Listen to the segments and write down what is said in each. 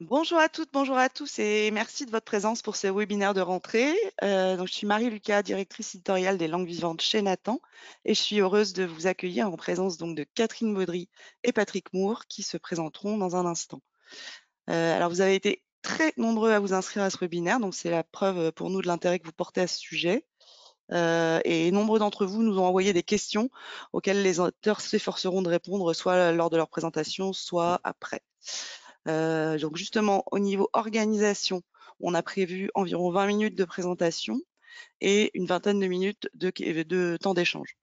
Bonjour à toutes, bonjour à tous et merci de votre présence pour ce webinaire de rentrée. Donc, je suis Marie-Lucas, directrice éditoriale des langues vivantes chez Nathan et je suis heureuse de vous accueillir en présence donc de Catherine Baudry et Patrick Moore qui se présenteront dans un instant. Alors, vous avez été très nombreux à vous inscrire à ce webinaire, donc c'est la preuve pour nous de l'intérêt que vous portez à ce sujet. Et nombreux d'entre vous nous ont envoyé des questions auxquelles les auteurs s'efforceront de répondre soit lors de leur présentation, soit après. Donc justement, au niveau organisation, on a prévu environ 20 minutes de présentation et une vingtaine de minutes de temps d'échange.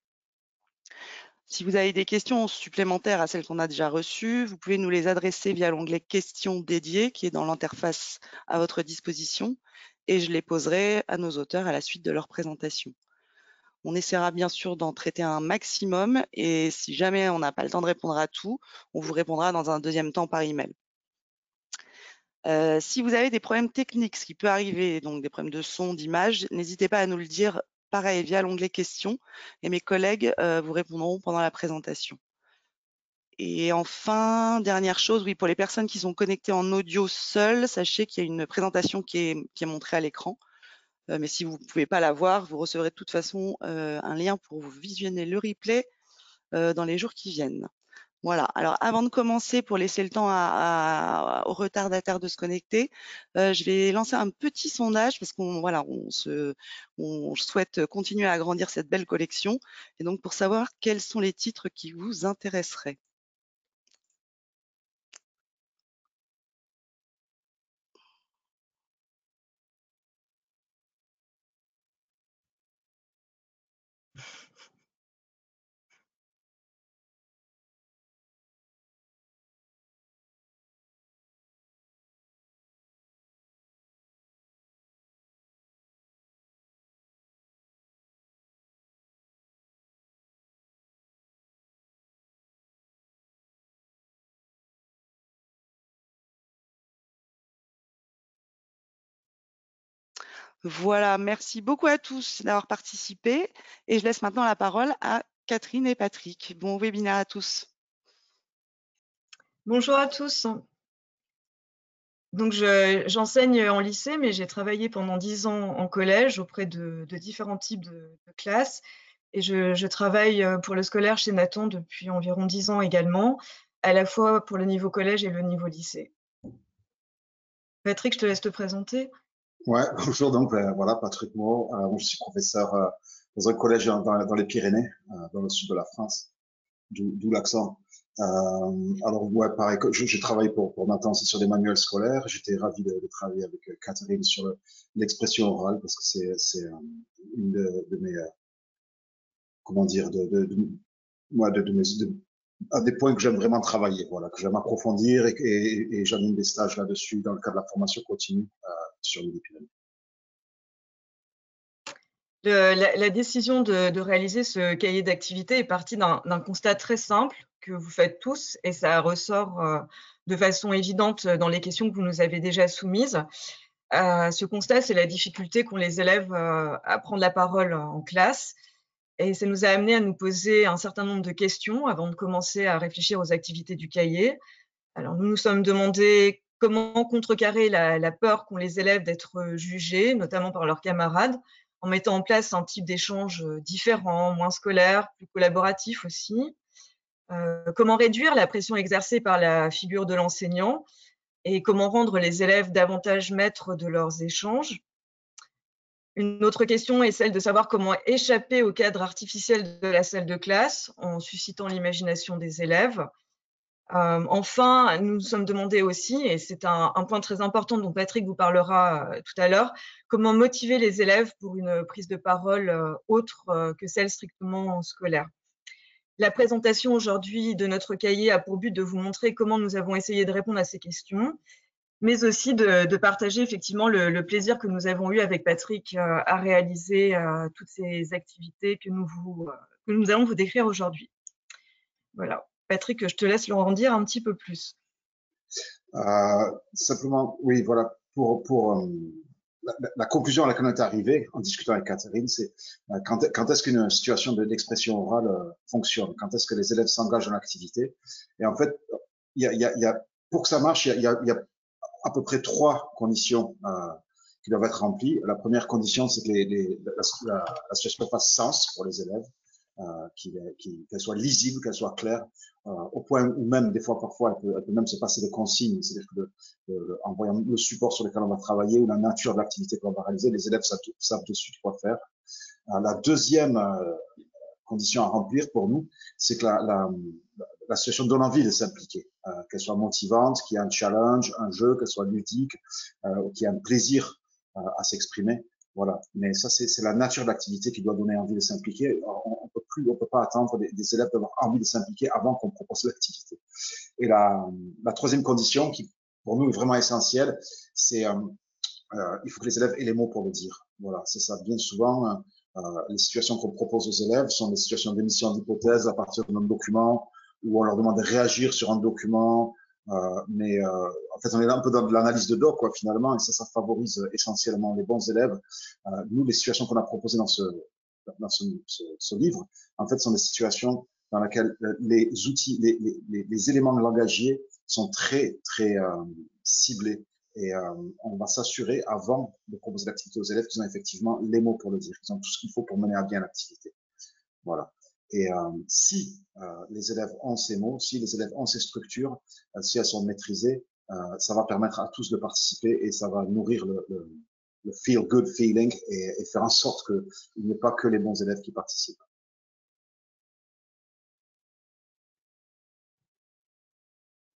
Si vous avez des questions supplémentaires à celles qu'on a déjà reçues, vous pouvez nous les adresser via l'onglet questions dédiées qui est dans l'interface à votre disposition et je les poserai à nos auteurs à la suite de leur présentation. On essaiera bien sûr d'en traiter un maximum et si jamais on n'a pas le temps de répondre à tout, on vous répondra dans un deuxième temps par email. Si vous avez des problèmes techniques, ce qui peut arriver, donc des problèmes de son, d'image, n'hésitez pas à nous le dire, pareil, via l'onglet questions et mes collègues vous répondront pendant la présentation. Et enfin, dernière chose, oui, pour les personnes qui sont connectées en audio seules, sachez qu'il y a une présentation qui est montrée à l'écran. Mais si vous ne pouvez pas la voir, vous recevrez de toute façon un lien pour vous visionner le replay dans les jours qui viennent. Voilà. Alors, avant de commencer, pour laisser le temps aux retardataires de se connecter, je vais lancer un petit sondage parce qu'on voilà, on souhaite continuer à agrandir cette belle collection et donc pour savoir quels sont les titres qui vous intéresseraient. Voilà, merci beaucoup à tous d'avoir participé et je laisse maintenant la parole à Catherine et Patrick. Bon webinaire à tous. Bonjour à tous. Donc, j'enseigne en lycée, mais j'ai travaillé pendant 10 ans en collège auprès de différents types de classes. Et je travaille pour le scolaire chez Nathan depuis environ 10 ans également, à la fois pour le niveau collège et le niveau lycée. Patrick, je te laisse te présenter. Ouais, bonjour, donc voilà, Patrick Moore. Moi, je suis professeur dans un collège dans les Pyrénées, dans le sud de la France, d'où l'accent. Alors, ouais, pareil, je travaille pour Nathan aussi sur des manuels scolaires. J'étais ravi de travailler avec Catherine sur l'expression orale parce que c'est une de mes, comment dire, ouais, un des points que j'aime vraiment travailler, voilà, que j'aime approfondir et j'anime des stages là-dessus dans le cadre de la formation continue sur les Pyrénées. La décision de réaliser ce cahier d'activité est partie d'un constat très simple que vous faites tous, et ça ressort de façon évidente dans les questions que vous nous avez déjà soumises. Ce constat, c'est la difficulté qu'ont les élèves à prendre la parole en classe, et ça nous a amené à nous poser un certain nombre de questions avant de commencer à réfléchir aux activités du cahier. Alors, nous nous sommes demandé comment contrecarrer la peur qu'ont les élèves d'être jugés, notamment par leurs camarades, en mettant en place un type d'échange différent, moins scolaire, plus collaboratif aussi. Comment réduire la pression exercée par la figure de l'enseignant et comment rendre les élèves davantage maîtres de leurs échanges. Une autre question est celle de savoir comment échapper au cadre artificiel de la salle de classe en suscitant l'imagination des élèves. Enfin, nous nous sommes demandé aussi, et c'est un point très important dont Patrick vous parlera tout à l'heure, comment motiver les élèves pour une prise de parole autre que celle strictement scolaire. La présentation aujourd'hui de notre cahier a pour but de vous montrer comment nous avons essayé de répondre à ces questions, mais aussi de partager effectivement le plaisir que nous avons eu avec Patrick à réaliser toutes ces activités que nous allons vous décrire aujourd'hui. Voilà. Patrick, je te laisse leur en dire un petit peu plus. Simplement, oui, voilà, pour la conclusion à laquelle on est arrivé en discutant avec Catherine, c'est quand est-ce qu'une situation d'expression orale fonctionne, quand est-ce que les élèves s'engagent dans l'activité. Et en fait, pour que ça marche, il y a à peu près 3 conditions qui doivent être remplies. La première condition, c'est que la situation fasse sens pour les élèves, qu'elle soit lisible, qu'elle soit claire, au point où même, des fois, parfois, elle peut même se passer de consignes, c'est-à-dire que en voyant le support sur lequel on va travailler ou la nature de l'activité qu'on va réaliser, les élèves savent de suite quoi faire. La deuxième condition à remplir pour nous, c'est que la situation donne envie de s'impliquer, qu'elle soit motivante, qu'il y ait un challenge, un jeu, qu'elle soit ludique, qu'il y ait un plaisir à s'exprimer. Voilà. Mais ça, c'est la nature de l'activité qui doit donner envie de s'impliquer. On peut pas attendre des élèves d'avoir envie de s'impliquer avant qu'on propose l'activité. Et la troisième condition, qui pour nous est vraiment essentielle, c'est il faut que les élèves aient les mots pour le dire. Voilà, c'est ça. Bien souvent, les situations qu'on propose aux élèves sont des situations d'émission d'hypothèses à partir d'un document où on leur demande de réagir sur un document. Mais en fait, on est là un peu dans de l'analyse de doc, quoi, finalement, et ça favorise essentiellement les bons élèves. Nous, les situations qu'on a proposées dans ce livre, en fait, sont des situations dans lesquelles les outils, les éléments langagiers sont très, très ciblés. Et on va s'assurer, avant de proposer l'activité aux élèves, qu'ils ont effectivement les mots pour le dire, qu'ils ont tout ce qu'il faut pour mener à bien l'activité. Voilà. Et si les élèves ont ces mots, si les élèves ont ces structures, si elles sont maîtrisées, ça va permettre à tous de participer et ça va nourrir le feel good feeling et faire en sorte qu'il n'y ait pas que les bons élèves qui participent.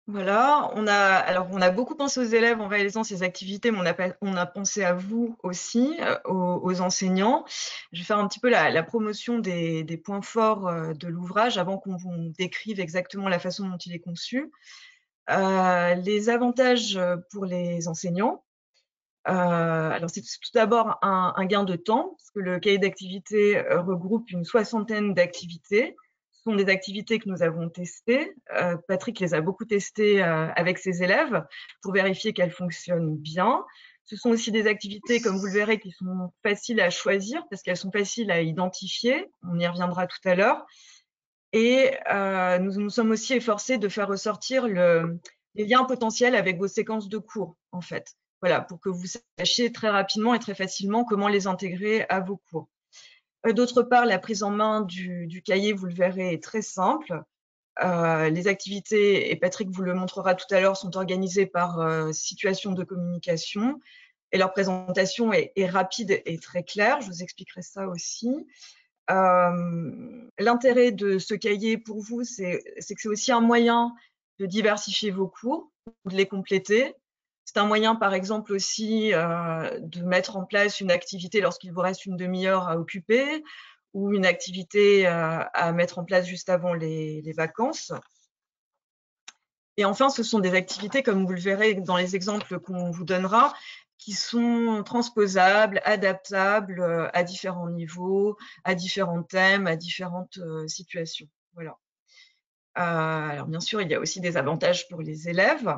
Voilà, on a beaucoup pensé aux élèves en réalisant ces activités, mais on a pensé à vous aussi, aux enseignants. Je vais faire un petit peu la promotion des points forts de l'ouvrage avant qu'on vous décrive exactement la façon dont il est conçu. Les avantages pour les enseignants. Alors c'est tout d'abord un gain de temps, parce que le cahier d'activités regroupe une soixantaine d'activités. Ce sont des activités que nous avons testées. Patrick les a beaucoup testées avec ses élèves pour vérifier qu'elles fonctionnent bien. Ce sont aussi des activités, comme vous le verrez, qui sont faciles à choisir parce qu'elles sont faciles à identifier. On y reviendra tout à l'heure. Et nous nous sommes aussi efforcés de faire ressortir les liens potentiels avec vos séquences de cours, en fait. Voilà, pour que vous sachiez très rapidement et très facilement comment les intégrer à vos cours. D'autre part, la prise en main du cahier, vous le verrez, est très simple. Les activités, et Patrick vous le montrera tout à l'heure, sont organisées par situation de communication et leur présentation est rapide et très claire. Je vous expliquerai ça aussi. L'intérêt de ce cahier pour vous, c'est que c'est aussi un moyen de diversifier vos cours, de les compléter. C'est un moyen, par exemple, aussi de mettre en place une activité lorsqu'il vous reste une demi-heure à occuper ou une activité à mettre en place juste avant les vacances. Et enfin, ce sont des activités, comme vous le verrez dans les exemples qu'on vous donnera, qui sont transposables, adaptables à différents niveaux, à différents thèmes, à différentes situations. Voilà. Alors, bien sûr, il y a aussi des avantages pour les élèves.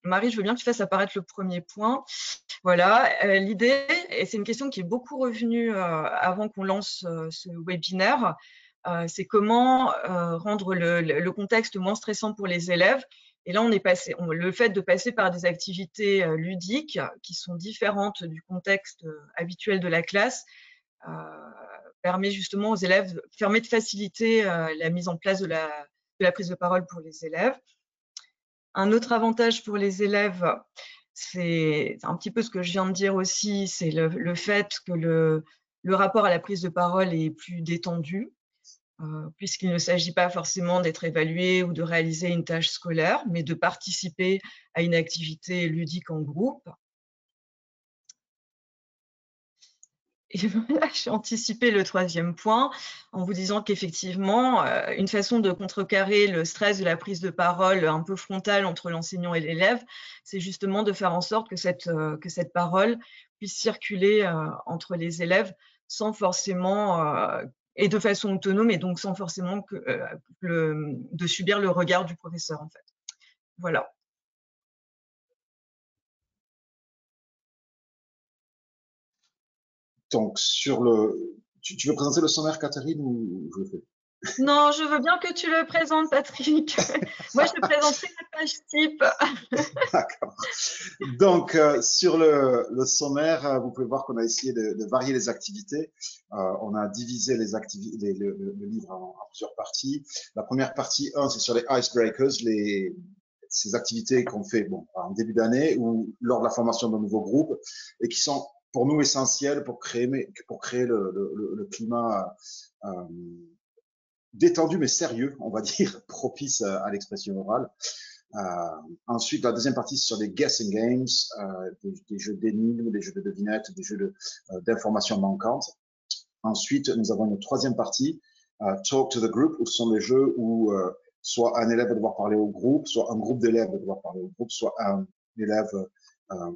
Marie, je veux bien que tu fasses apparaître le premier point. Voilà, l'idée, et c'est une question qui est beaucoup revenue avant qu'on lance ce webinaire, c'est comment rendre le contexte moins stressant pour les élèves. Et là, le fait de passer par des activités ludiques qui sont différentes du contexte habituel de la classe permet justement aux élèves, permet de faciliter la mise en place de la prise de parole pour les élèves. Un autre avantage pour les élèves, c'est un petit peu ce que je viens de dire aussi, c'est le fait que le rapport à la prise de parole est plus détendu, puisqu'il ne s'agit pas forcément d'être évalué ou de réaliser une tâche scolaire, mais de participer à une activité ludique en groupe. Et voilà, j'ai anticipé le troisième point en vous disant qu'effectivement, une façon de contrecarrer le stress de la prise de parole un peu frontale entre l'enseignant et l'élève, c'est justement de faire en sorte que cette parole puisse circuler entre les élèves sans forcément, et de façon autonome, et donc sans forcément de subir le regard du professeur, en fait. Voilà. Donc, tu veux présenter le sommaire, Catherine, ou je le fais? Non, je veux bien que tu le présentes, Patrick. Moi, je te présenterai la page type. D'accord. Donc, sur le sommaire, vous pouvez voir qu'on a essayé de varier les activités. On a divisé les activités, le livre en plusieurs parties. La première partie, c'est sur les icebreakers, ces activités qu'on fait en début d'année ou lors de la formation d'un nouveau groupe et qui sont pour nous essentielles pour créer le climat détendu mais sérieux, on va dire, propice à l'expression orale. Ensuite, la deuxième partie, c'est sur des guessing games, des jeux d'énigmes, des jeux de devinettes, des jeux d'informations manquantes. Ensuite, nous avons une troisième partie, Talk to the Group, où ce sont des jeux où soit un élève va devoir parler au groupe, soit un groupe d'élèves va devoir parler au groupe, soit un élève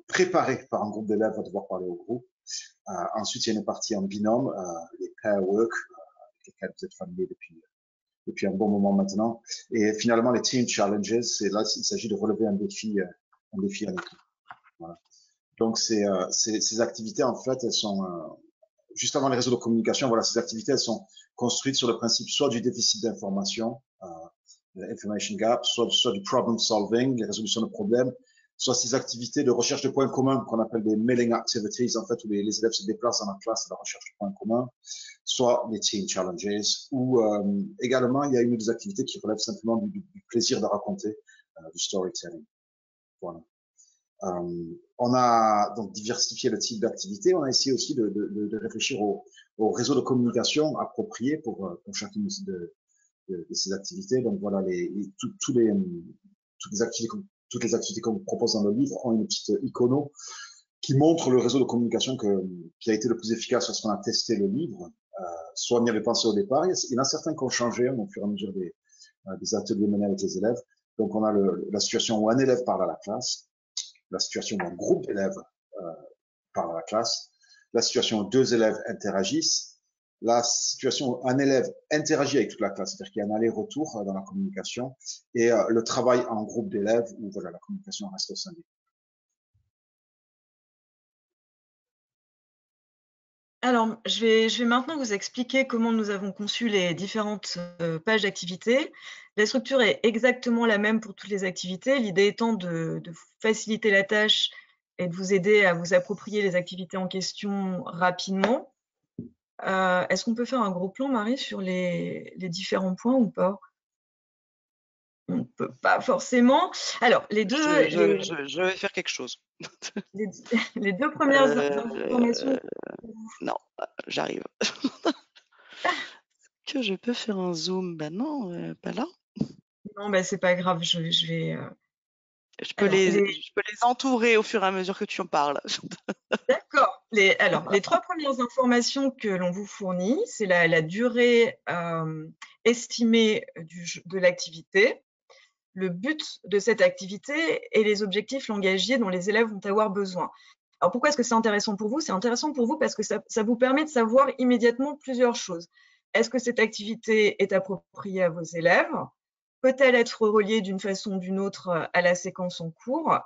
préparé par un groupe d'élèves va devoir parler au groupe. Ensuite, il y a une partie en binôme, les pair work, avec lesquels vous êtes familiers depuis un bon moment maintenant. Et finalement, les team challenges, c'est là, il s'agit de relever un défi en équipe. Voilà. Donc, ces activités, en fait, elles sont, juste avant les réseaux de communication, voilà, ces activités, elles sont construites sur le principe soit du déficit d'information, information gap, soit du problem solving, les résolutions de problèmes, soit ces activités de recherche de points communs qu'on appelle des mailing activities, en fait, où les élèves se déplacent dans la classe à la recherche de points communs, soit les team challenges, ou également, il y a une des activités qui relève simplement du plaisir de raconter, du storytelling. Voilà. On a donc diversifié le type d'activité. On a essayé aussi de réfléchir au réseau de communication approprié pour chacune de ces activités. Donc voilà, toutes les activités qu'on propose dans le livre ont une petite icono qui montre le réseau de communication qui a été le plus efficace lorsqu'on a testé le livre. Soit on y avait pensé au départ. Il y en a certains qui ont changé au fur et à mesure des ateliers menés avec les élèves. Donc on a la situation où un élève parle à la classe, la situation où un groupe d'élèves parle à la classe, la situation où deux élèves interagissent, la situation où un élève interagit avec toute la classe, c'est-à-dire qu'il y a un aller-retour dans la communication, et le travail en groupe d'élèves où voilà, la communication reste au sein des. Alors, je vais maintenant vous expliquer comment nous avons conçu les différentes pages d'activités. La structure est exactement la même pour toutes les activités, l'idée étant de faciliter la tâche et de vous aider à vous approprier les activités en question rapidement. Est-ce qu'on peut faire un gros plan, Marie, sur les différents points ou pas? On ne peut pas forcément. Alors, Je vais faire quelque chose. les deux premières informations. Non, j'arrive. Que je peux faire un zoom? Ben non, pas là. Non, bah, c'est pas grave, je vais. Je peux Alors, les entourer au fur et à mesure que tu en parles. d'accord. Les trois premières informations que l'on vous fournit, c'est la durée estimée de l'activité, le but de cette activité et les objectifs langagiers dont les élèves vont avoir besoin. Alors, pourquoi est-ce que c'est intéressant pour vous? C'est intéressant pour vous parce que ça vous permet de savoir immédiatement plusieurs choses. Est-ce que cette activité est appropriée à vos élèves? Peut-elle être reliée d'une façon ou d'une autre à la séquence en cours?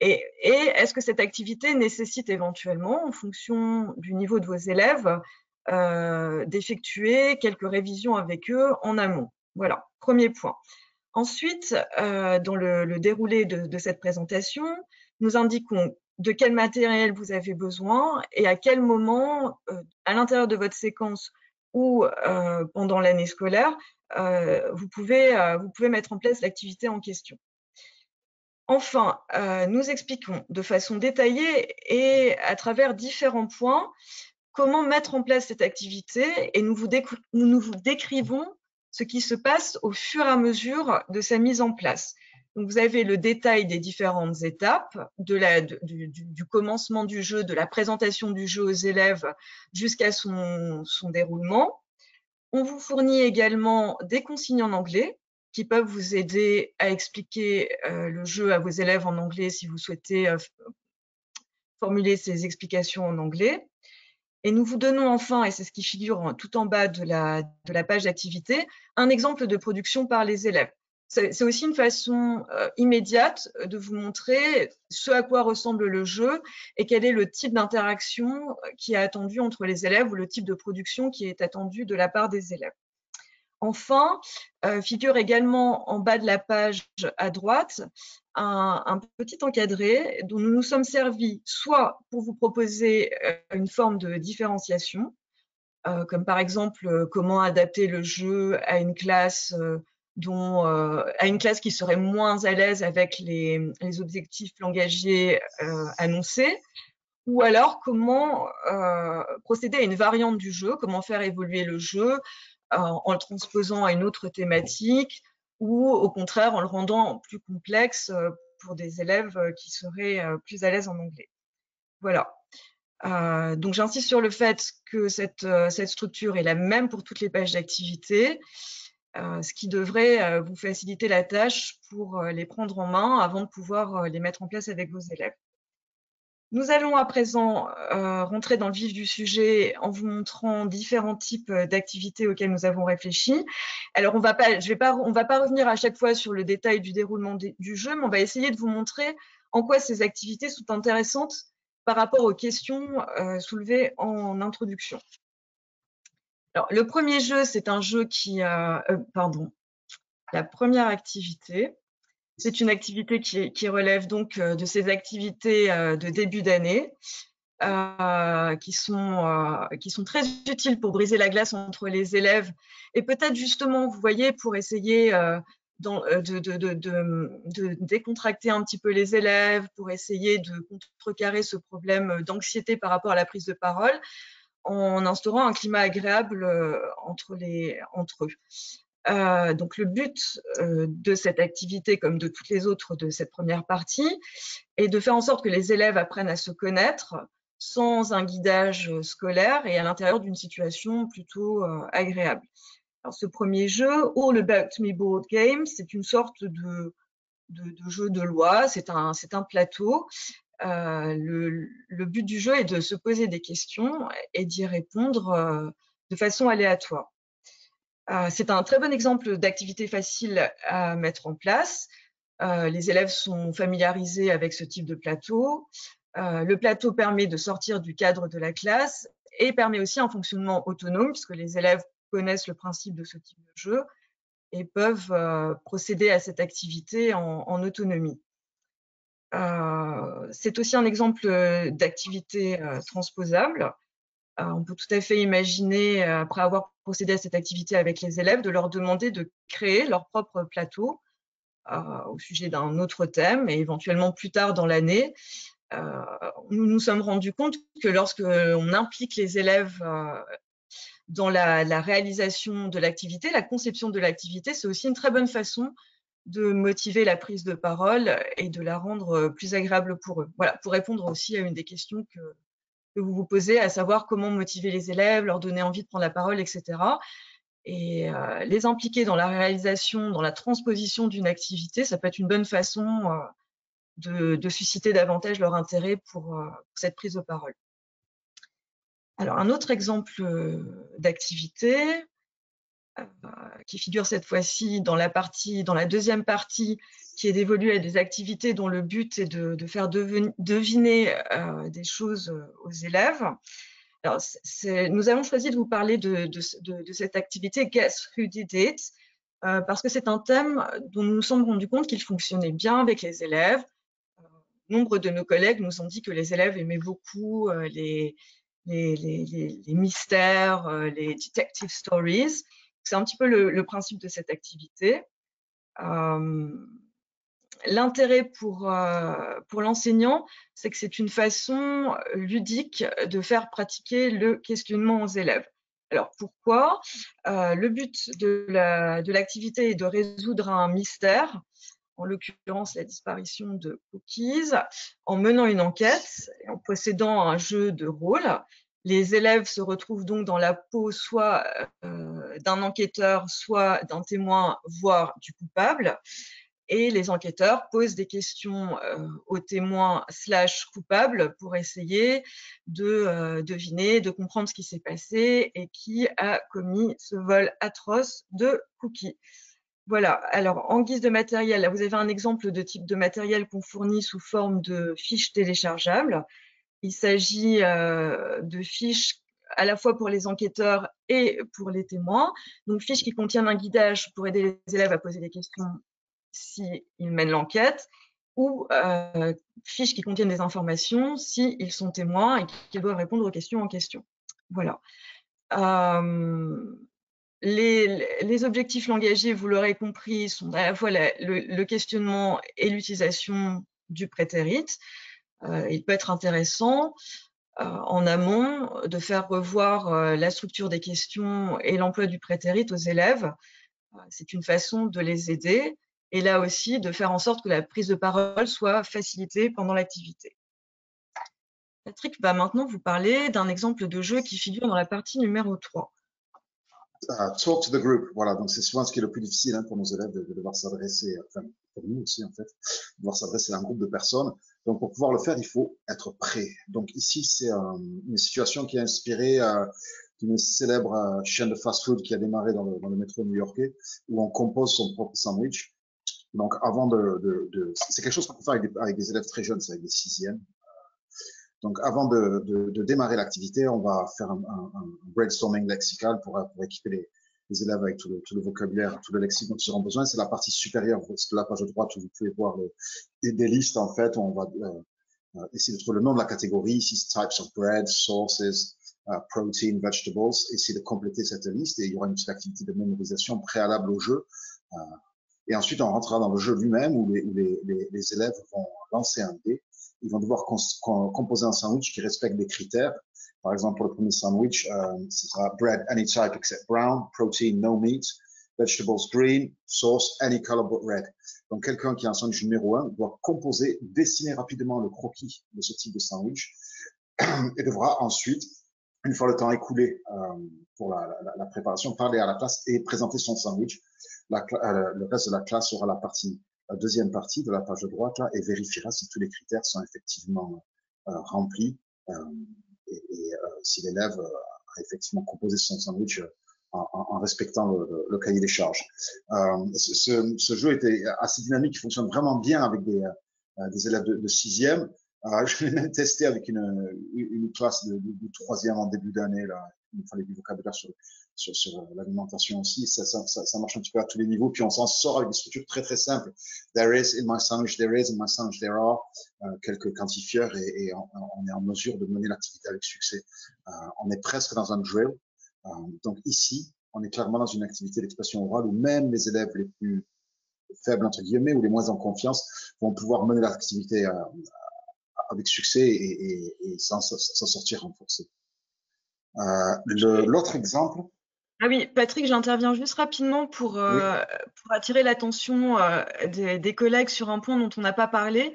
Et est-ce que cette activité nécessite éventuellement, en fonction du niveau de vos élèves, d'effectuer quelques révisions avec eux en amont? Voilà, premier point. Ensuite, dans le déroulé de cette présentation, nous indiquons de quel matériel vous avez besoin et à quel moment, à l'intérieur de votre séquence ou pendant l'année scolaire, vous pouvez mettre en place l'activité en question. Enfin, nous expliquons de façon détaillée et à travers différents points comment mettre en place cette activité et nous vous décrivons ce qui se passe au fur et à mesure de sa mise en place. Donc, vous avez le détail des différentes étapes, du commencement du jeu, de la présentation du jeu aux élèves jusqu'à son déroulement. On vous fournit également des consignes en anglais qui peuvent vous aider à expliquer le jeu à vos élèves en anglais si vous souhaitez formuler ces explications en anglais. Et nous vous donnons enfin, et c'est ce qui figure tout en bas de la page d'activité, un exemple de production par les élèves. C'est aussi une façon immédiate de vous montrer ce à quoi ressemble le jeu et quel est le type d'interaction qui est attendu entre les élèves ou le type de production qui est attendu de la part des élèves. Enfin, figure également en bas de la page à droite un petit encadré dont nous nous sommes servis soit pour vous proposer une forme de différenciation, comme par exemple comment adapter le jeu à une classe à une classe qui serait moins à l'aise avec les objectifs langagiers annoncés, ou alors comment procéder à une variante du jeu, comment faire évoluer le jeu en le transposant à une autre thématique, ou au contraire en le rendant plus complexe pour des élèves qui seraient plus à l'aise en anglais. Voilà. Donc j'insiste sur le fait que cette structure est la même pour toutes les pages d'activité, ce qui devrait vous faciliter la tâche pour les prendre en main avant de pouvoir les mettre en place avec vos élèves. Nous allons à présent rentrer dans le vif du sujet en vous montrant différents types d'activités auxquelles nous avons réfléchi. Alors, on va pas revenir à chaque fois sur le détail du déroulement du jeu, mais on va essayer de vous montrer en quoi ces activités sont intéressantes par rapport aux questions soulevées en introduction. Alors, le premier jeu, c'est un jeu la première activité. C'est une activité qui relève donc de ces activités de début d'année qui sont très utiles pour briser la glace entre les élèves et peut-être justement, vous voyez, pour essayer de décontracter un petit peu les élèves, pour essayer de contrecarrer ce problème d'anxiété par rapport à la prise de parole en instaurant un climat agréable entre eux. Donc le but de cette activité, comme de toutes les autres de cette première partie, est de faire en sorte que les élèves apprennent à se connaître sans un guidage scolaire et à l'intérieur d'une situation plutôt agréable. Alors, ce premier jeu, All About Me Board Game, c'est une sorte de jeu de loi, c'est un plateau. Le but du jeu est de se poser des questions et d'y répondre de façon aléatoire. C'est un très bon exemple d'activité facile à mettre en place. Les élèves sont familiarisés avec ce type de plateau. Le plateau permet de sortir du cadre de la classe et permet aussi un fonctionnement autonome puisque les élèves connaissent le principe de ce type de jeu et peuvent procéder à cette activité en autonomie. C'est aussi un exemple d'activité transposable. On peut tout à fait imaginer, après avoir procédé à cette activité avec les élèves, de leur demander de créer leur propre plateau au sujet d'un autre thème et éventuellement plus tard dans l'année. Nous nous sommes rendus compte que lorsque on implique les élèves dans la réalisation de l'activité, la conception de l'activité, c'est aussi une très bonne façon de motiver la prise de parole et de la rendre plus agréable pour eux. Voilà, pour répondre aussi à une des questions que vous vous posez, à savoir comment motiver les élèves, leur donner envie de prendre la parole, etc. Et les impliquer dans la réalisation, dans la transposition d'une activité, ça peut être une bonne façon de susciter davantage leur intérêt pour cette prise de parole. Alors, un autre exemple d'activité qui figure cette fois-ci dans la deuxième partie, qui est d'évoluer à des activités dont le but est de faire deviner des choses aux élèves. Alors, nous avons choisi de vous parler de cette activité Guess Who Did It parce que c'est un thème dont nous nous sommes rendus compte qu'il fonctionnait bien avec les élèves. Nombre de nos collègues nous ont dit que les élèves aimaient beaucoup les mystères, les detective stories. C'est un petit peu le principe de cette activité. L'intérêt pour l'enseignant, c'est que c'est une façon ludique de faire pratiquer le questionnement aux élèves. Alors pourquoi? Le but de l'activité est de résoudre un mystère, en l'occurrence la disparition de cookies, en menant une enquête et en possédant un jeu de rôle. Les élèves se retrouvent donc dans la peau soit d'un enquêteur, soit d'un témoin, voire du coupable. Et les enquêteurs posent des questions aux témoins / coupables pour essayer de deviner, de comprendre ce qui s'est passé et qui a commis ce vol atroce de cookies. Voilà, alors en guise de matériel, là vous avez un exemple de type de matériel qu'on fournit sous forme de fiches téléchargeables. Il s'agit de fiches à la fois pour les enquêteurs et pour les témoins. Donc, fiches qui contiennent un guidage pour aider les élèves à poser des questions s'ils mènent l'enquête, ou fiches qui contiennent des informations s'ils sont témoins et qu'ils doivent répondre aux questions en question. Voilà. Les objectifs langagiers, vous l'aurez compris, sont à la fois le questionnement et l'utilisation du prétérit. Il peut être intéressant en amont de faire revoir la structure des questions et l'emploi du prétérit aux élèves. C'est une façon de les aider et là aussi de faire en sorte que la prise de parole soit facilitée pendant l'activité. Patrick va maintenant vous parler d'un exemple de jeu qui figure dans la partie numéro 3. Talk to the group, voilà, donc c'est souvent ce qui est le plus difficile hein, pour nos élèves de devoir s'adresser, enfin pour nous aussi en fait, de devoir s'adresser à un groupe de personnes. Donc pour pouvoir le faire, il faut être prêt. Donc ici, c'est une situation qui est inspirée d'une célèbre chaîne de fast-food qui a démarré dans le métro new-yorkais, où on compose son propre sandwich. Donc avant c'est quelque chose qu'on peut faire avec des élèves très jeunes, c'est avec des sixièmes. Donc, avant de démarrer l'activité, on va faire un brainstorming lexical pour équiper les élèves avec tout le vocabulaire, tout le lexique dont ils auront besoin. C'est la partie supérieure de la page de droite où vous pouvez voir des listes, en fait, où on va essayer de trouver le nom de la catégorie. Ici, types of bread, sources, protein, vegetables. Essayer de compléter cette liste et il y aura une petite activité de mémorisation préalable au jeu. Et ensuite, on rentrera dans le jeu lui-même où les élèves vont lancer un dé. Ils vont devoir composer un sandwich qui respecte des critères. Par exemple, pour le premier sandwich, ce sera bread any type except brown, protein no meat, vegetables green, sauce any color but red. Donc, quelqu'un qui a un sandwich numéro 1 doit composer, dessiner rapidement le croquis de ce type de sandwich et devra ensuite, une fois le temps écoulé pour la préparation, parler à la classe et présenter son sandwich. Le reste de la classe aura la deuxième partie de la page de droite là, et vérifiera si tous les critères sont effectivement remplis et si l'élève a effectivement composé son sandwich en respectant le cahier des charges. Ce jeu était assez dynamique, il fonctionne vraiment bien avec des élèves de sixième. Je l'ai même testé avec une classe de troisième en début d'année. Là, il me fallait du vocabulaire sur l'alimentation aussi. Ça marche un petit peu à tous les niveaux. Puis on s'en sort avec des structures très très simples. There is in my sandwich, there is in my sandwich, there are. Quelques quantifieurs et on est en mesure de mener l'activité avec succès. On est presque dans un drill. Donc ici, on est clairement dans une activité d'expression orale où même les élèves les plus faibles entre guillemets ou les moins en confiance vont pouvoir mener l'activité avec succès et s'en sortir renforcé. L'autre exemple. Ah oui, Patrick, j'interviens juste rapidement pour attirer l'attention des collègues sur un point dont on n'a pas parlé.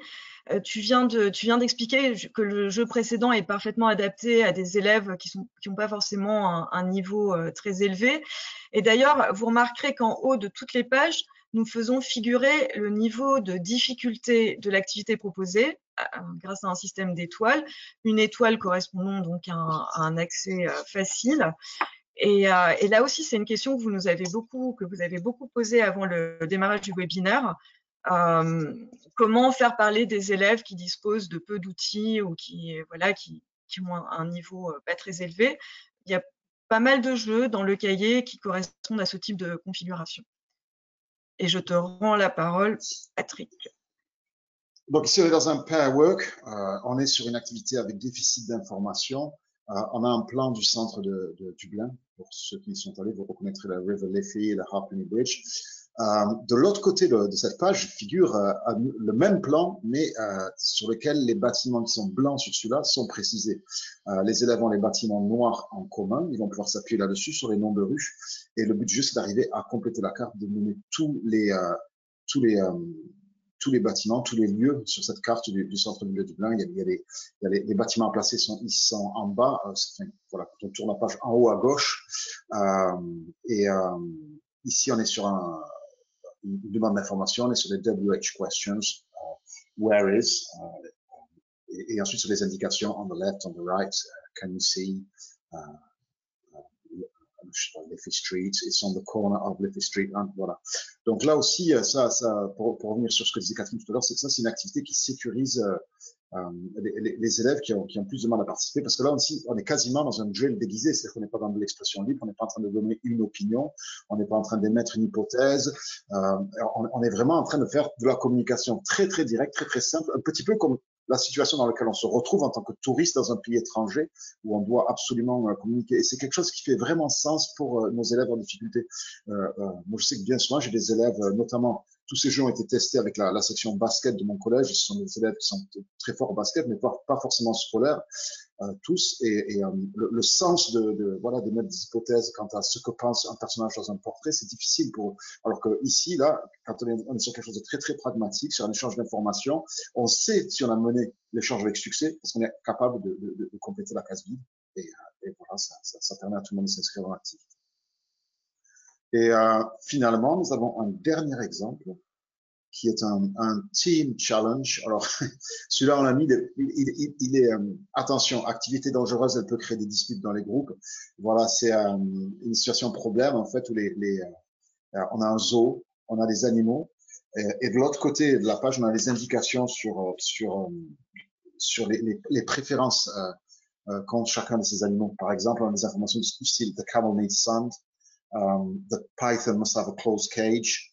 Tu viens d'expliquer que le jeu précédent est parfaitement adapté à des élèves qui n'ont pas forcément un niveau très élevé. Et d'ailleurs, vous remarquerez qu'en haut de toutes les pages, nous faisons figurer le niveau de difficulté de l'activité proposée grâce à un système d'étoiles. Une étoile correspondant donc à un accès facile. Et là aussi, c'est une question que vous avez beaucoup posée avant le démarrage du webinaire. Comment faire parler des élèves qui disposent de peu d'outils ou qui ont un niveau pas très élevé? Il y a pas mal de jeux dans le cahier qui correspondent à ce type de configuration. Et je te rends la parole, Patrick. Donc ici, on est dans un pair work. On est sur une activité avec déficit d'information. On a un plan du centre de Dublin. Pour ceux qui y sont allés, vous reconnaîtrez la River Liffey et la Halfpenny Bridge. De l'autre côté de cette page figure le même plan, mais sur lequel les bâtiments qui sont blancs sur celui-là sont précisés. Les élèves ont les bâtiments noirs en commun. Ils vont pouvoir s'appuyer là-dessus sur les noms de rues. Et le but juste, c'est d'arriver à compléter la carte, de mener tous les bâtiments, tous les lieux sur cette carte du centre-ville de Dublin. Il y a les bâtiments placés ils sont en bas. Voilà, quand on tourne la page en haut à gauche. Ici, on est sur une demande d'information. On est sur les WH questions. Where is? Et ensuite sur les indications on the left, on the right. Can you see? Liffey Street, it's on the corner of Liffey Street. Voilà. Donc là aussi, pour revenir sur ce que disait Catherine tout à l'heure, c'est que ça, c'est une activité qui sécurise les élèves qui ont plus de mal à participer, parce que là aussi, on est quasiment dans un duel déguisé, c'est-à-dire qu'on n'est pas dans de l'expression libre, on n'est pas en train de donner une opinion, on n'est pas en train d'émettre une hypothèse, on est vraiment en train de faire de la communication très, très directe, très, très simple, un petit peu comme la situation dans laquelle on se retrouve en tant que touriste dans un pays étranger, où on doit absolument communiquer. Et c'est quelque chose qui fait vraiment sens pour nos élèves en difficulté. Moi, je sais que bien souvent, j'ai des élèves, notamment, tous ces jeux ont été testés avec la section basket de mon collège. Ce sont des élèves qui sont très forts au basket, mais pas forcément scolaires, tous. Et le sens voilà, de mettre des hypothèses quant à ce que pense un personnage dans un portrait, c'est difficile pour eux. Alors que ici, là, quand on est sur quelque chose de très, très pragmatique, sur un échange d'informations, on sait si on a mené l'échange avec succès, parce qu'on est capable de compléter la case vide. Et voilà, ça permet à tout le monde de s'inscrire dans l'activité. Et finalement, nous avons un dernier exemple qui est un team challenge. Alors, celui-là, on l'a mis, il est, attention, activité dangereuse, elle peut créer des disputes dans les groupes. Voilà, c'est une situation problème, en fait, où on a un zoo, on a des animaux, et de l'autre côté de la page, on a les indications sur les préférences qu'ont chacun de ces animaux. Par exemple, on a des informations du style the camel needs sand, the python must have a closed cage,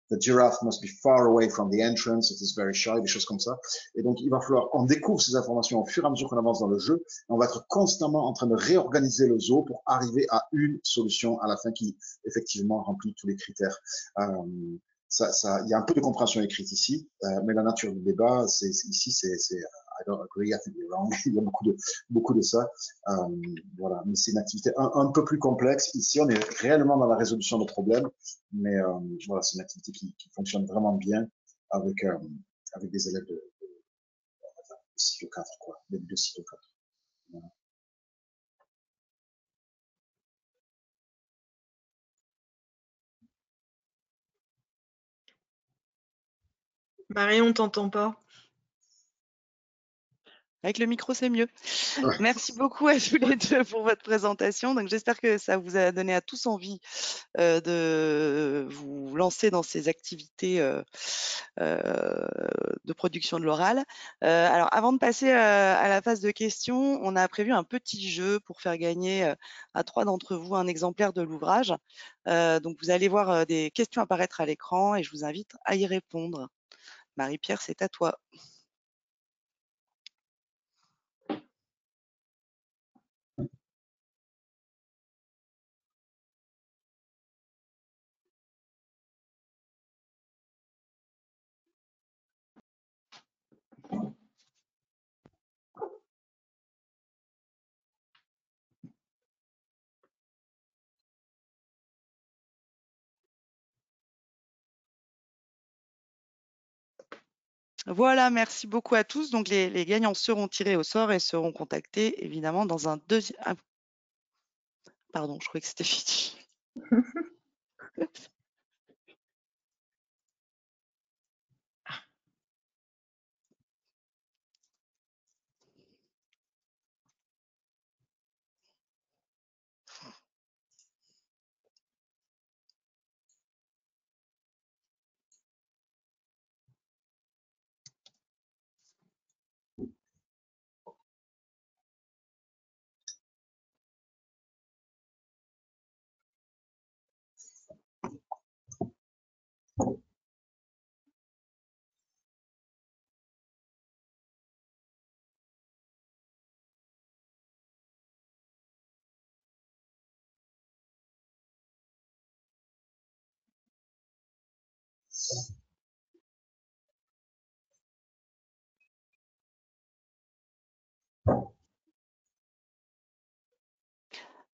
the giraffe must be far away from the entrance, it is very shy, des choses comme ça. Et donc, il va falloir, on découvre ces informations au fur et à mesure qu'on avance dans le jeu, et on va être constamment en train de réorganiser le zoo pour arriver à une solution à la fin qui, effectivement, remplit tous les critères. Il y a un peu de compréhension écrite ici, mais la nature du débat, ici, c'est I don't agree, I think you're wrong. Il y a beaucoup de ça. Voilà, mais c'est une activité un peu plus complexe. Ici, on est réellement dans la résolution de problèmes, mais voilà, c'est une activité qui fonctionne vraiment bien avec des élèves de cycle 4, quoi, début de cycle 4. Voilà. Marie, on t'entend pas. Avec le micro, c'est mieux. Merci beaucoup à tous les deux pour votre présentation. Donc, j'espère que ça vous a donné à tous envie de vous lancer dans ces activités de production de l'oral. Alors, avant de passer à la phase de questions, on a prévu un petit jeu pour faire gagner à 3 d'entre vous un exemplaire de l'ouvrage. Donc, vous allez voir des questions apparaître à l'écran et je vous invite à y répondre. Marie-Pierre, c'est à toi. Voilà, merci beaucoup à tous. Donc, les gagnants seront tirés au sort et seront contactés, évidemment, dans un deuxième... Ah, pardon, je croyais que c'était fini.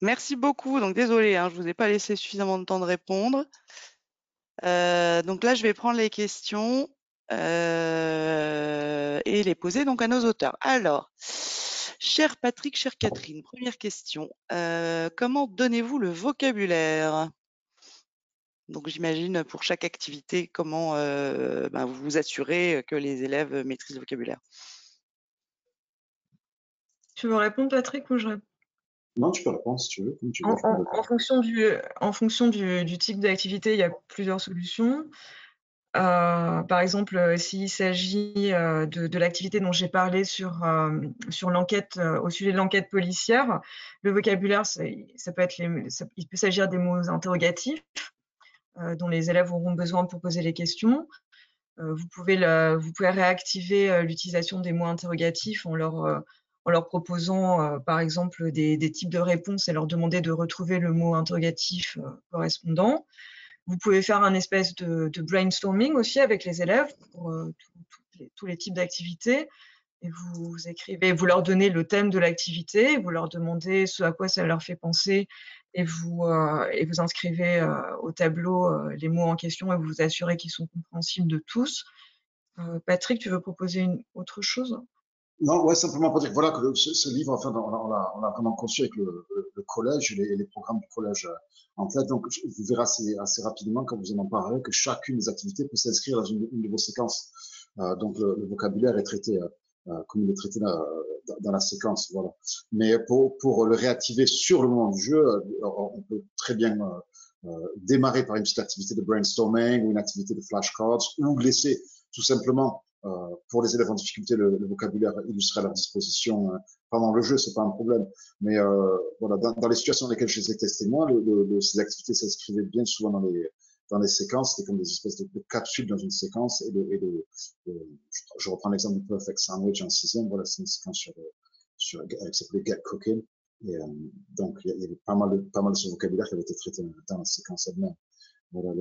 Merci beaucoup. Donc, désolée, hein, je ne vous ai pas laissé suffisamment de temps de répondre. Donc là, je vais prendre les questions et les poser donc à nos auteurs. Alors, cher Patrick, chère Catherine, première question. Comment donnez-vous le vocabulaire? Donc, j'imagine pour chaque activité, comment vous vous assurez que les élèves maîtrisent le vocabulaire. Tu veux répondre, Patrick, ou je réponds? Non, tu peux répondre si tu veux, comme tu veux. En fonction du type d'activité, il y a plusieurs solutions. Par exemple, s'il s'agit de l'activité dont j'ai parlé sur l'enquête, au sujet de l'enquête policière, le vocabulaire, ça peut être il peut s'agir des mots interrogatifs dont les élèves auront besoin pour poser les questions. Vous pouvez réactiver l'utilisation des mots interrogatifs en leur proposant, par exemple, des types de réponses et leur demander de retrouver le mot interrogatif correspondant. Vous pouvez faire un espèce de brainstorming aussi avec les élèves pour tous les types d'activités. Et vous leur donnez le thème de l'activité, vous leur demandez ce à quoi ça leur fait penser et vous inscrivez au tableau les mots en question et vous vous assurez qu'ils sont compréhensibles de tous. Patrick, tu veux proposer autre chose? Non, ouais, simplement pour dire que voilà que ce livre, enfin, on l'a vraiment conçu avec le collège et les programmes du collège en fait. Donc, vous verrez assez rapidement quand vous en parlerez que chacune des activités peut s'inscrire dans une de vos séquences. Donc, le vocabulaire est traité comme il est traité dans la séquence, voilà. Mais pour le réactiver sur le moment du jeu, on peut très bien démarrer par une petite activité de brainstorming ou une activité de flashcards ou laisser tout simplement pour les élèves en difficulté le vocabulaire illustré à leur disposition pendant le jeu, c'est pas un problème. Mais voilà, dans les situations dans lesquelles je les ai testés moi, ces activités s'inscrivaient bien souvent dans les séquences, c'était comme des espèces de capsules dans une séquence je reprends l'exemple du Perfect Sandwich en 6e, voilà, c'est une séquence qui s'appelait Get Cooking. Et donc, il y avait pas mal de ce vocabulaire qui avait été traité dans la séquence elle-même. Voilà,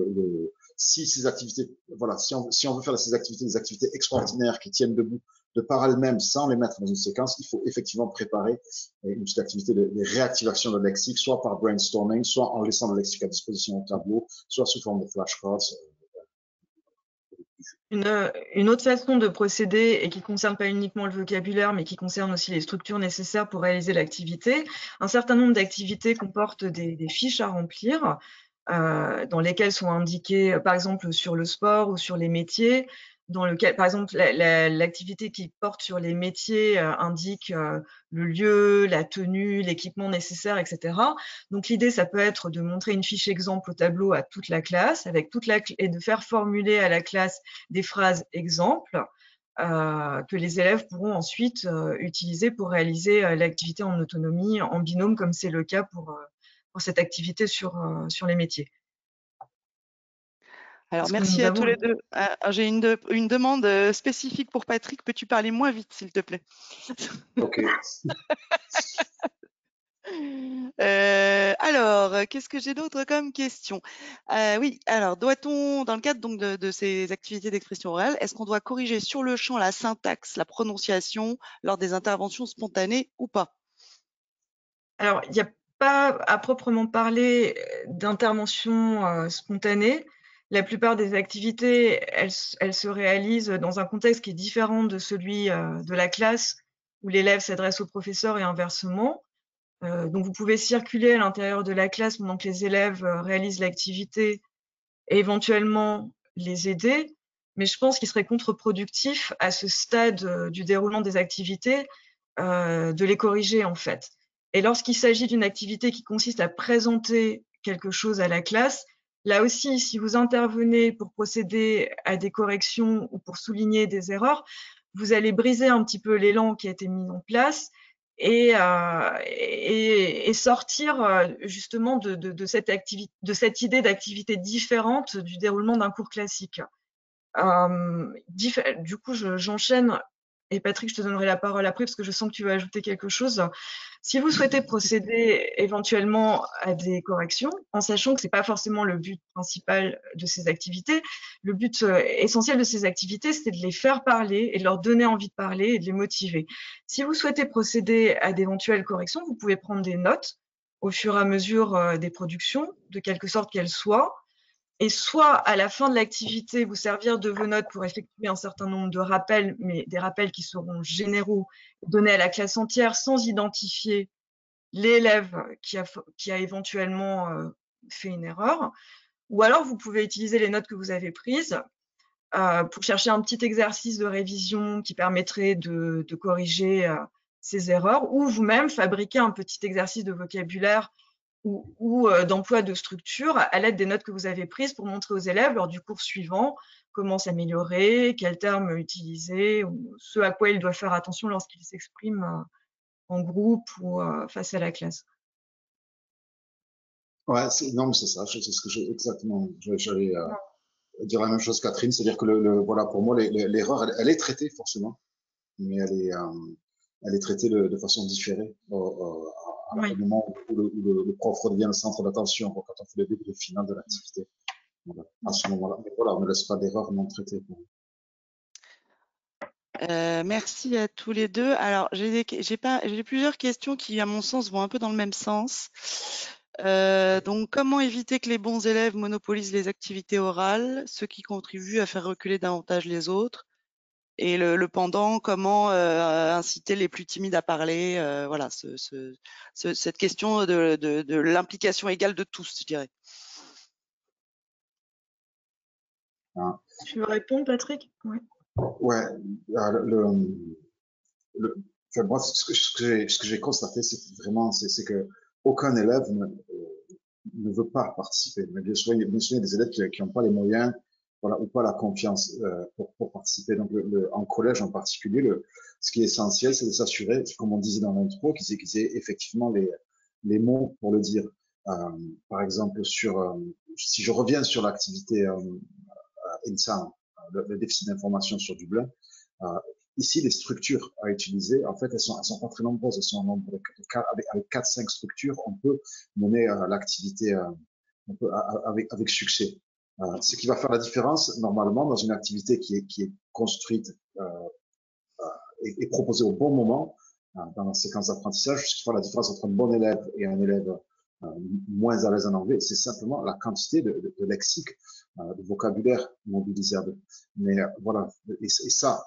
si ces activités, voilà, si on veut faire de ces activités des activités extraordinaires qui tiennent debout de par elles-mêmes sans les mettre dans une séquence, il faut effectivement préparer une petite activité de réactivation de lexique, soit par brainstorming, soit en laissant le lexique à disposition au tableau, soit sous forme de flashcards. Une autre façon de procéder, et qui ne concerne pas uniquement le vocabulaire, mais qui concerne aussi les structures nécessaires pour réaliser l'activité, un certain nombre d'activités comportent des fiches à remplir, dans lesquelles sont indiquées, par exemple, sur le sport ou sur les métiers, dans lequel, par exemple, l'activité qui porte sur les métiers indique le lieu, la tenue, l'équipement nécessaire, etc. Donc l'idée, ça peut être de montrer une fiche exemple au tableau à toute la classe, et de faire formuler à la classe des phrases exemples que les élèves pourront ensuite utiliser pour réaliser l'activité en autonomie, en binôme, comme c'est le cas pour cette activité sur les métiers. Alors, Parce que merci nous à tous avons les deux. J'ai une demande spécifique pour Patrick. Peux-tu parler moins vite, s'il te plaît? Ok. Alors, qu'est-ce que j'ai d'autre comme question? Oui, alors, doit-on, dans le cadre donc de ces activités d'expression orale, est-ce qu'on doit corriger sur le champ la syntaxe, la prononciation lors des interventions spontanées ou pas? Alors, il n'y a pas à proprement parler d'intervention spontanée. La plupart des activités, elles se réalisent dans un contexte qui est différent de celui de la classe où l'élève s'adresse au professeur et inversement. Donc, vous pouvez circuler à l'intérieur de la classe pendant que les élèves réalisent l'activité et éventuellement les aider. Mais je pense qu'il serait contre-productif à ce stade du déroulement des activités de les corriger en fait. Et lorsqu'il s'agit d'une activité qui consiste à présenter quelque chose à la classe, là aussi, si vous intervenez pour procéder à des corrections ou pour souligner des erreurs, vous allez briser un petit peu l'élan qui a été mis en place et sortir justement de cette idée d'activité différente du déroulement d'un cours classique. Du coup, j'enchaîne. Et Patrick, je te donnerai la parole après parce que je sens que tu veux ajouter quelque chose. Si vous souhaitez procéder éventuellement à des corrections, en sachant que c'est pas forcément le but principal de ces activités, le but essentiel de ces activités, c'est de les faire parler et de leur donner envie de parler et de les motiver. Si vous souhaitez procéder à d'éventuelles corrections, vous pouvez prendre des notes au fur et à mesure des productions, de quelque sorte qu'elles soient, et soit à la fin de l'activité, vous servir de vos notes pour effectuer un certain nombre de rappels, mais des rappels qui seront généraux, donnés à la classe entière sans identifier l'élève qui a éventuellement fait une erreur. Ou alors, vous pouvez utiliser les notes que vous avez prises pour chercher un petit exercice de révision qui permettrait de corriger ces erreurs, ou vous-même fabriquer un petit exercice de vocabulaire ou d'emploi de structure à l'aide des notes que vous avez prises pour montrer aux élèves lors du cours suivant comment s'améliorer, quels termes utiliser, ou ce à quoi ils doivent faire attention lorsqu'ils s'expriment en groupe ou face à la classe. Ouais, non, mais c'est ça, c'est ce que j'ai exactement. J'allais dire la même chose, Catherine, c'est-à-dire que voilà, pour moi, l'erreur, elle est traitée forcément, mais elle est traitée de façon différée au Oui. moment où le prof redevient le centre d'attention, quand on fait le débrief final de l'activité. Voilà, à ce moment-là. Mais voilà, on ne laisse pas d'erreur non traitée. Merci à tous les deux. Alors, j'ai plusieurs questions qui, à mon sens, vont un peu dans le même sens. Donc, comment éviter que les bons élèves monopolisent les activités orales, ce qui contribue à faire reculer davantage les autres? Et le pendant, comment inciter les plus timides à parler? Voilà, cette question de l'implication égale de tous, je dirais. Hein. Tu veux répondre, Patrick? Oui. Ouais, enfin, moi, ce que j'ai constaté, c'est vraiment, c'est que aucun élève ne veut pas participer. Mais bien sûr, il y a des élèves qui n'ont pas les moyens, voilà, ou pas la confiance pour participer. Donc, en collège en particulier, ce qui est essentiel, c'est de s'assurer, comme on disait dans l'intro, qu'ils aient effectivement les mots pour le dire. Euh, Par exemple, si je reviens sur l'activité INSAM, le déficit d'information sur Dublin, euh, ici, les structures à utiliser, en fait, elles sont pas très nombreuses. Elles sont en nombre de avec 4-5 structures, on peut mener l'activité avec succès. Ce qui va faire la différence, normalement, dans une activité qui est construite et proposée au bon moment, dans la séquence d'apprentissage, ce qui fera la différence entre un bon élève et un élève moins à l'aise en anglais, c'est simplement la quantité de lexique, de vocabulaire mobilisé à deux. Mais voilà, et ça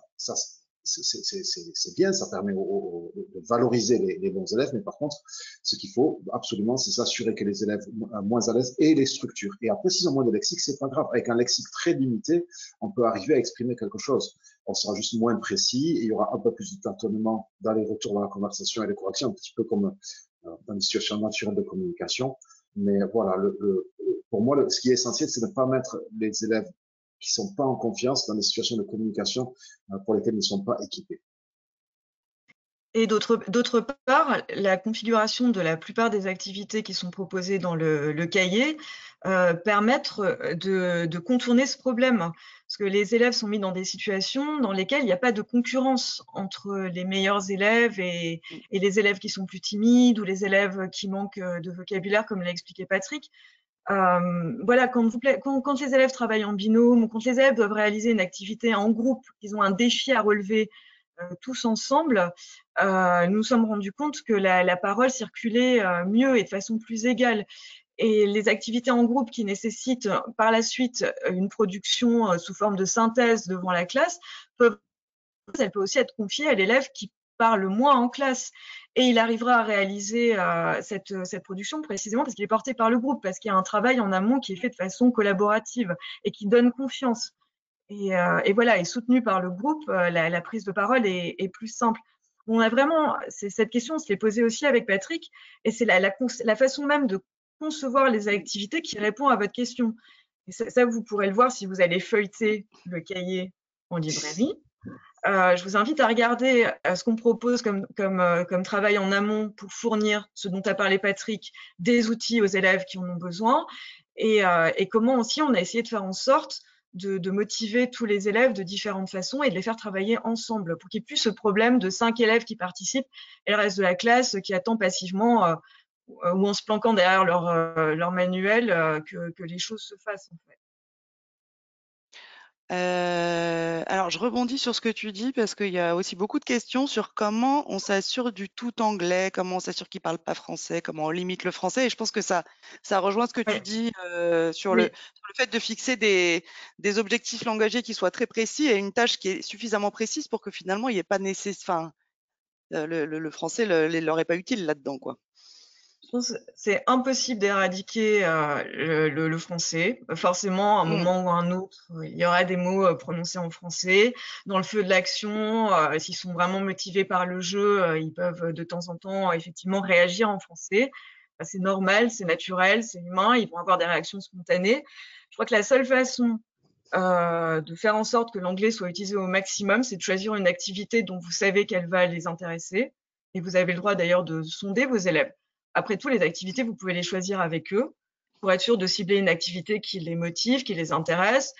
c'est bien, ça permet de valoriser les bons élèves, mais par contre, ce qu'il faut absolument, c'est s'assurer que les élèves moins à l'aise aient les structures. Et après, s'ils ont moins de lexique, c'est pas grave. Avec un lexique très limité, on peut arriver à exprimer quelque chose. On sera juste moins précis et il y aura un peu plus de tâtonnement dans les retours dans la conversation et les corrections, un petit peu comme dans une situation naturelle de communication. Mais voilà, pour moi, ce qui est essentiel, c'est de ne pas mettre les élèves qui ne sont pas en confiance dans des situations de communication pour lesquelles ils ne sont pas équipés. Et d'autre part, la configuration de la plupart des activités qui sont proposées dans le cahier permettent de contourner ce problème. Parce que les élèves sont mis dans des situations dans lesquelles il n'y a pas de concurrence entre les meilleurs élèves et les élèves qui sont plus timides ou les élèves qui manquent de vocabulaire, comme l'a expliqué Patrick. Voilà, quand les élèves travaillent en binôme ou quand les élèves doivent réaliser une activité en groupe, ils ont un défi à relever tous ensemble, nous nous sommes rendus compte que la parole circulait mieux et de façon plus égale. Et les activités en groupe qui nécessitent par la suite une production sous forme de synthèse devant la classe, elle peut aussi être confiée à l'élève qui parle moins en classe. Et il arrivera à réaliser cette production précisément parce qu'il est porté par le groupe, parce qu'il y a un travail en amont qui est fait de façon collaborative et qui donne confiance. Et voilà, et soutenu par le groupe, la prise de parole est plus simple. On a vraiment, cette question, on se l'est posée aussi avec Patrick, et c'est la façon même de concevoir les activités qui répond à votre question. Et ça, vous pourrez le voir si vous allez feuilleter le cahier en librairie. Je vous invite à regarder ce qu'on propose comme travail en amont pour fournir, ce dont a parlé Patrick, des outils aux élèves qui en ont besoin, et comment aussi on a essayé de faire en sorte de motiver tous les élèves de différentes façons et de les faire travailler ensemble pour qu'il n'y ait plus ce problème de 5 élèves qui participent et le reste de la classe qui attend passivement ou en se planquant derrière leur manuel que les choses se fassent en fait. Alors je rebondis sur ce que tu dis parce qu'il y a aussi beaucoup de questions sur comment on s'assure du tout anglais, comment on s'assure qu'ils parlent pas français, comment on limite le français et je pense que ça rejoint ce que tu Ouais. dis, sur Oui. le fait de fixer des objectifs langagiers qui soient très précis et une tâche qui est suffisamment précise pour que finalement il y ait pas le français leur est pas utile là-dedans, quoi. Je pense que c'est impossible d'éradiquer le français. Forcément, à un Mmh. moment ou à un autre, il y aura des mots prononcés en français. Dans le feu de l'action, s'ils sont vraiment motivés par le jeu, ils peuvent de temps en temps effectivement réagir en français. c'est normal, c'est naturel, c'est humain, ils vont avoir des réactions spontanées. Je crois que la seule façon de faire en sorte que l'anglais soit utilisé au maximum, c'est de choisir une activité dont vous savez qu'elle va les intéresser. Et vous avez le droit d'ailleurs de sonder vos élèves. Après tout, les activités, vous pouvez les choisir avec eux pour être sûr de cibler une activité qui les motive, qui les intéresse.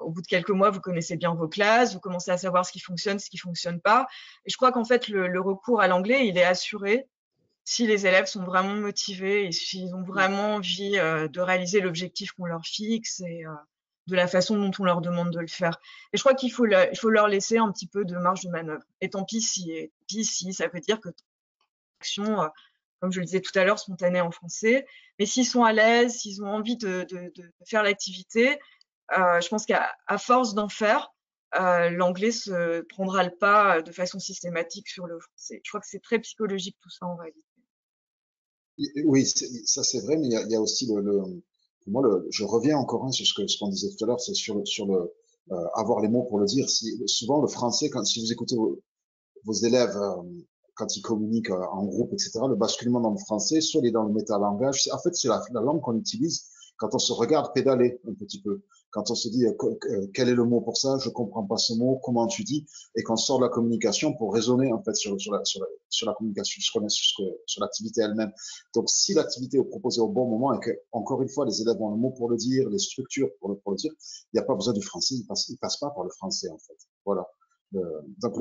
Au bout de quelques mois, vous connaissez bien vos classes, vous commencez à savoir ce qui fonctionne, ce qui fonctionne pas. Et je crois qu'en fait, le recours à l'anglais, il est assuré si les élèves sont vraiment motivés et s'ils ont vraiment envie de réaliser l'objectif qu'on leur fixe et de la façon dont on leur demande de le faire. Et je crois qu'il faut, il faut leur laisser un petit peu de marge de manœuvre. Et tant pis si ça veut dire que action, comme je le disais tout à l'heure, spontanée en français. Mais s'ils sont à l'aise, s'ils ont envie de faire l'activité, je pense qu'à force d'en faire, l'anglais se prendra le pas de façon systématique sur le français. Je crois que c'est très psychologique tout ça en réalité. Oui, ça c'est vrai, mais il y a aussi pour moi, je reviens encore sur ce qu'on disait tout à l'heure, c'est sur le avoir les mots pour le dire. Souvent le français, si vous écoutez vos élèves quand ils communiquent en groupe, etc., le basculement dans le français, soit il est dans le métalangage. En fait, c'est la langue qu'on utilise quand on se regarde pédaler un petit peu. Quand on se dit quel est le mot pour ça, je comprends pas ce mot, comment tu dis, et qu'on sort de la communication pour raisonner en fait sur la communication, sur l'activité elle-même. Donc, si l'activité est proposée au bon moment et que, encore une fois, les élèves ont le mot pour le dire, les structures pour le dire, il n'y a pas besoin du français, ils passent pas par le français en fait. Voilà. Donc,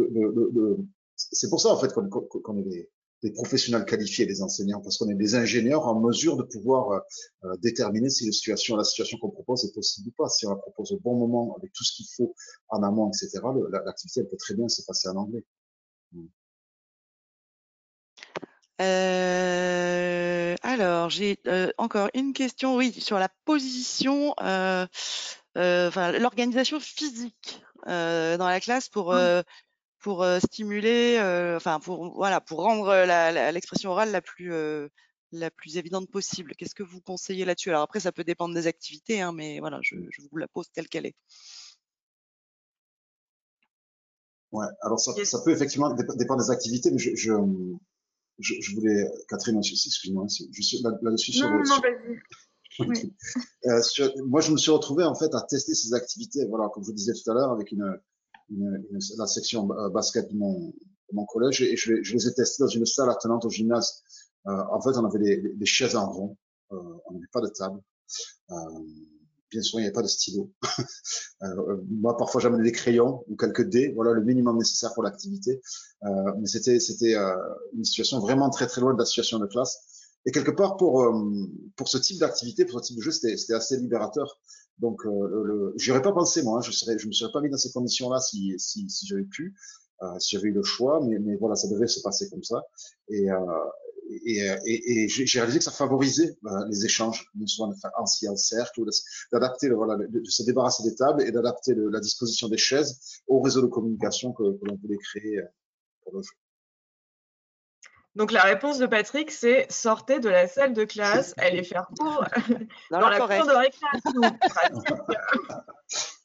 c'est pour ça en fait qu'on est des professionnels qualifiés, des enseignants, parce qu'on est des ingénieurs en mesure de pouvoir déterminer si la situation qu'on propose est possible ou pas. Si on la propose au bon moment, avec tout ce qu'il faut en amont, etc., l'activité elle peut très bien se passer en anglais. Alors, j'ai encore une question, oui, sur la position, enfin, l'organisation physique dans la classe pour stimuler, enfin pour rendre l'expression orale la plus évidente possible. Qu'est-ce que vous conseillez là-dessus? Alors après, ça peut dépendre des activités, hein, mais voilà, je vous la pose telle qu'elle est. Ouais, alors ça peut effectivement dépendre des activités, mais je voulais, Catherine, excuse-moi, je suis là-dessus sur le. Non, vas-y. Oui. Moi, je me suis retrouvé en fait à tester ces activités. Voilà, comme je vous disais tout à l'heure, avec la section basket de mon collège, et je les ai testés dans une salle attenante au gymnase. En fait, on avait des chaises en rond, on n'avait pas de table. Bien sûr, il n'y avait pas de stylo. Moi, parfois, j'amenais des crayons ou quelques dés, voilà le minimum nécessaire pour l'activité. Mais c'était une situation vraiment très très loin de la situation de classe. Et quelque part, pour ce type d'activité, pour ce type de jeu, c'était assez libérateur. Donc, j'y aurais pas pensé, moi. Hein, je me serais pas mis dans ces conditions-là si j'avais pu, si j'avais eu le choix. Mais voilà, ça devait se passer comme ça. Et j'ai réalisé que ça favorisait les échanges, souvent assis en cercle, d'adapter, voilà, de se débarrasser des tables et d'adapter la disposition des chaises au réseau de communication que l'on voulait créer pour le jeu. Donc la réponse de Patrick, c'est sortez de la salle de classe, allez faire cours dans la cour de récréation.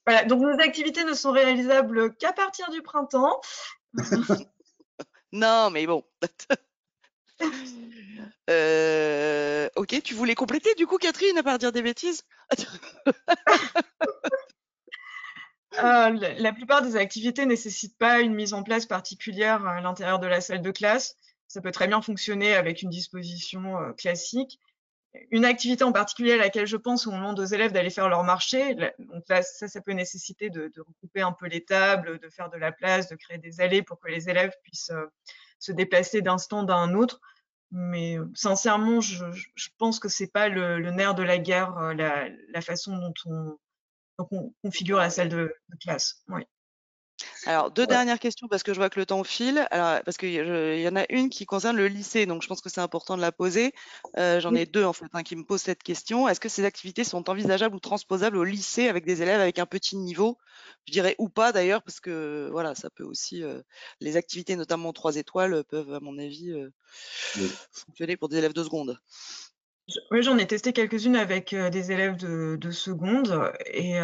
Voilà, donc nos activités ne sont réalisables qu'à partir du printemps. Non, mais bon. Ok, tu voulais compléter du coup, Catherine, à part dire des bêtises? La plupart des activités ne nécessitent pas une mise en place particulière à l'intérieur de la salle de classe. Ça peut très bien fonctionner avec une disposition classique. Une activité en particulier à laquelle je pense où on demande aux élèves d'aller faire leur marché, donc là, ça peut nécessiter de regrouper un peu les tables, de faire de la place, de créer des allées pour que les élèves puissent se déplacer d'un stand à un autre. Mais sincèrement, je pense que c'est pas le nerf de la guerre, la façon dont on configure la salle de classe. Oui. Alors, deux dernières questions parce que je vois que le temps file. Alors, parce qu'il y en a une qui concerne le lycée, donc je pense que c'est important de la poser. J'en ai deux en fait qui me posent cette question. Est-ce que ces activités sont envisageables ou transposables au lycée avec des élèves avec un petit niveau? Je dirais ou pas d'ailleurs, parce que voilà, ça peut aussi, les activités notamment 3 étoiles peuvent, à mon avis, fonctionner pour des élèves de seconde. Oui, j'en ai testé quelques-unes avec des élèves de seconde et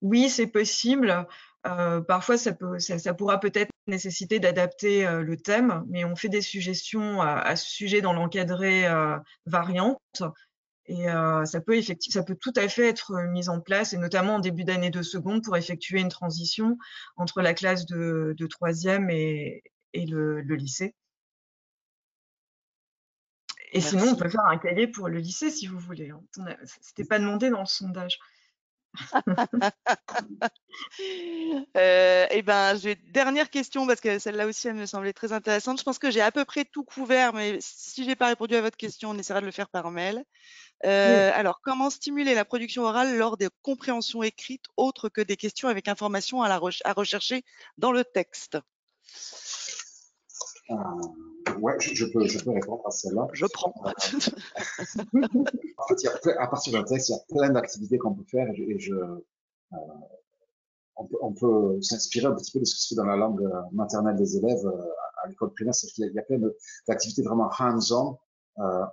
oui, c'est possible. Parfois, ça pourra peut-être nécessité d'adapter le thème, mais on fait des suggestions à ce sujet dans l'encadré variante. Et ça peut tout à fait être mis en place, et notamment en début d'année de seconde, pour effectuer une transition entre la classe de troisième et le lycée. Et Merci. sinon, on peut faire un cahier pour le lycée si vous voulez. C'était pas demandé dans le sondage. Eh ben, dernière question, parce que celle-là aussi, elle me semblait très intéressante. Je pense que j'ai à peu près tout couvert, mais si j'ai pas répondu à votre question, on essaiera de le faire par mail. Alors, comment stimuler la production orale lors des compréhensions écrites autres que des questions avec informations à rechercher dans le texte? Ouais, je peux répondre à celle-là. Je prends. En fait, à partir d'un texte, il y a plein d'activités qu'on peut faire on peut s'inspirer un petit peu de ce qui se fait dans la langue maternelle des élèves à l'école primaire. C'est qu'il y a plein d'activités vraiment hands-on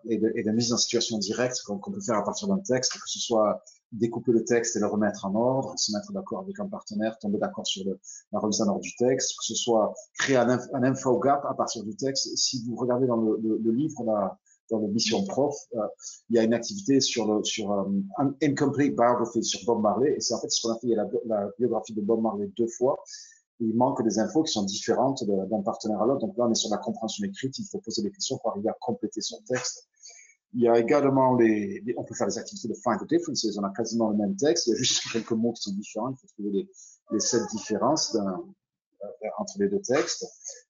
et de mise en situation directe qu'on peut faire à partir d'un texte, que ce soit découper le texte et le remettre en ordre, se mettre d'accord avec un partenaire, tomber d'accord sur la remise en ordre du texte, que ce soit créer un infogap à partir du texte. Si vous regardez dans le livre, dans le mission prof, il y a une activité sur Incomplete Biography sur Bob Marley, et c'est en fait ce qu'on a fait. Il y a la biographie de Bob Marley 2 fois. Il manque des infos qui sont différentes d'un partenaire à l'autre. Donc là, on est sur la compréhension écrite. Il faut poser des questions pour arriver à compléter son texte. Il y a également on peut faire des activités de find the differences. On a quasiment le même texte. Il y a juste quelques mots qui sont différents. Il faut trouver les 7 différences entre les deux textes.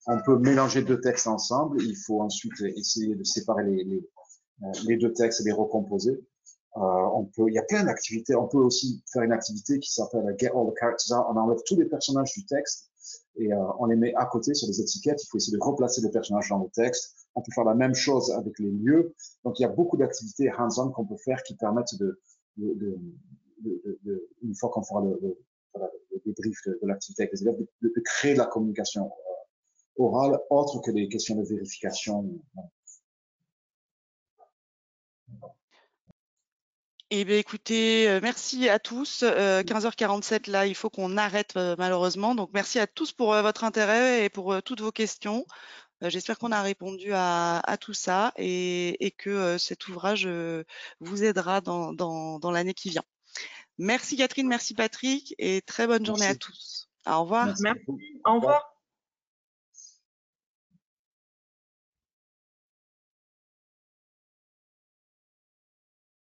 On peut mélanger 2 textes ensemble. Il faut ensuite essayer de séparer les 2 textes et les recomposer. Il y a plein d'activités. On peut aussi faire une activité qui s'appelle Get All the Characters Out. On enlève tous les personnages du texte et on les met à côté sur des étiquettes. Il faut essayer de replacer les personnages dans le texte. On peut faire la même chose avec les lieux. Donc, il y a beaucoup d'activités hands-on qu'on peut faire qui permettent une fois qu'on fera le débrief de l'activité avec les élèves, de créer de la communication orale autre que les questions de vérification. Eh bien, écoutez, merci à tous. 15h47, là, il faut qu'on arrête malheureusement. Donc, merci à tous pour votre intérêt et pour toutes vos questions. J'espère qu'on a répondu à tout ça et que cet ouvrage vous aidera dans l'année qui vient. Merci Catherine, merci Patrick et très bonne journée à tous. Au revoir. Merci beaucoup. Au revoir.